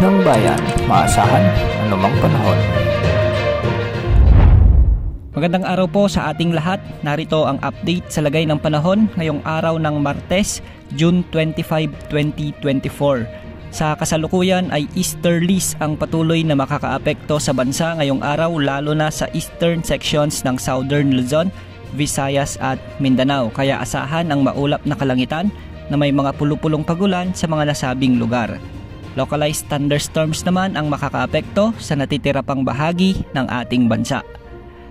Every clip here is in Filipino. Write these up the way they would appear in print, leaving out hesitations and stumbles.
ng bayan, maasahan anumang panahon. Magandang araw po sa ating lahat. Narito ang update sa lagay ng panahon ngayong araw ng Martes, June 25, 2024. Sa kasalukuyan ay easterlies ang patuloy na makakaapekto sa bansa ngayong araw, lalo na sa eastern sections ng Southern Luzon, Visayas at Mindanao. Kaya asahan ang maulap na kalangitan na may mga pulupulong pagulan sa mga nasabing lugar. Localized thunderstorms naman ang makakaapekto sa natitira pang bahagi ng ating bansa.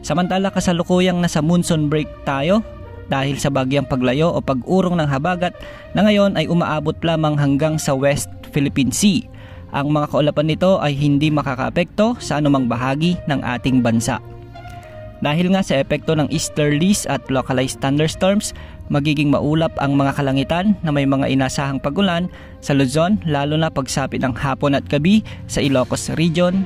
Samantala kasalukuyang nasa monsoon break tayo dahil sa bagyang paglayo o pag-urong ng habagat na ngayon ay umaabot lamang hanggang sa West Philippine Sea. Ang mga kaulapan nito ay hindi makakaapekto sa anumang bahagi ng ating bansa. Dahil nga sa epekto ng easterlies at localized thunderstorms, magiging maulap ang mga kalangitan na may mga inasahang pagulan sa Luzon, lalo na pagsapit ng hapon at gabi sa Ilocos Region,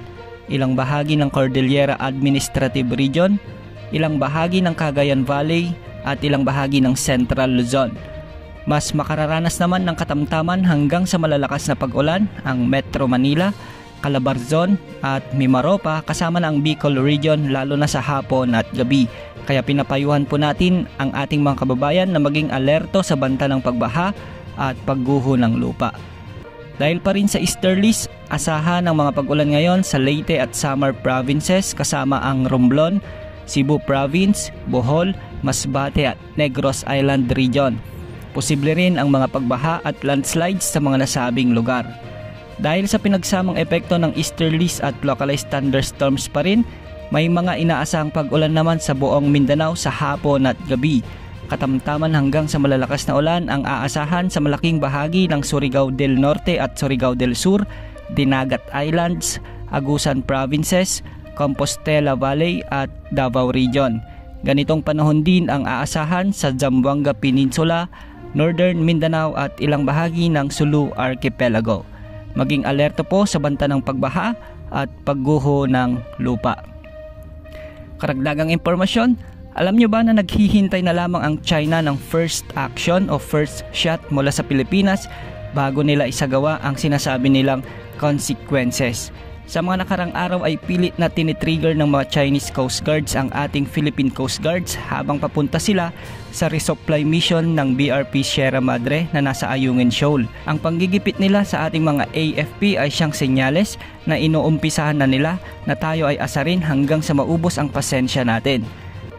ilang bahagi ng Cordillera Administrative Region, ilang bahagi ng Cagayan Valley at ilang bahagi ng Central Luzon. Mas makararanas naman ng katamtaman hanggang sa malalakas na pag-ulan ang Metro Manila, Calabarzon at Mimaropa kasama na ang Bicol Region lalo na sa hapon at gabi. Kaya pinapayuhan po natin ang ating mga kababayan na maging alerto sa banta ng pagbaha at pagguho ng lupa. Dahil pa rin sa easterlies, asahan ang mga pag-ulan ngayon sa Leyte at Samar provinces kasama ang Romblon, Cebu Province, Bohol, Masbate at Negros Island Region. Posible rin ang mga pagbaha at landslides sa mga nasabing lugar. Dahil sa pinagsamang epekto ng easterlies at localized thunderstorms pa rin, may mga inaasahang pag-ulan naman sa buong Mindanao sa hapon at gabi. Katamtaman hanggang sa malalakas na ulan ang aasahan sa malaking bahagi ng Surigao del Norte at Surigao del Sur, Dinagat Islands, Agusan Provinces, Compostela Valley at Davao Region. Ganitong panahon din ang aasahan sa Zamboanga Peninsula, Northern Mindanao at ilang bahagi ng Sulu Archipelago. Maging alerto po sa banta ng pagbaha at pagguho ng lupa. Karagdagang impormasyon, alam nyo ba na naghihintay na lamang ang China ng first action o first shot mula sa Pilipinas bago nila isagawa ang sinasabi nilang consequences? Sa mga nakarang araw ay pilit na tinitrigger ng mga Chinese Coast Guards ang ating Philippine Coast Guards habang papunta sila sa resupply mission ng BRP Sierra Madre na nasa Ayungin Shoal. Ang panggigipit nila sa ating mga AFP ay siyang senyales na inuumpisahan na nila na tayo ay asarin hanggang sa maubos ang pasensya natin.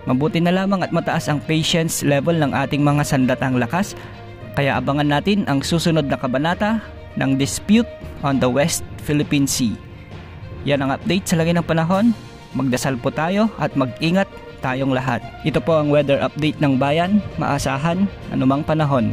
Mabuti na lamang at mataas ang patience level ng ating mga sandatang lakas, kaya abangan natin ang susunod na kabanata ng dispute on the West Philippine Sea. Yan ang update sa lagay ng panahon. Magdasal po tayo at mag-ingat tayong lahat. Ito po ang weather update ng bayan, maasahan anumang panahon.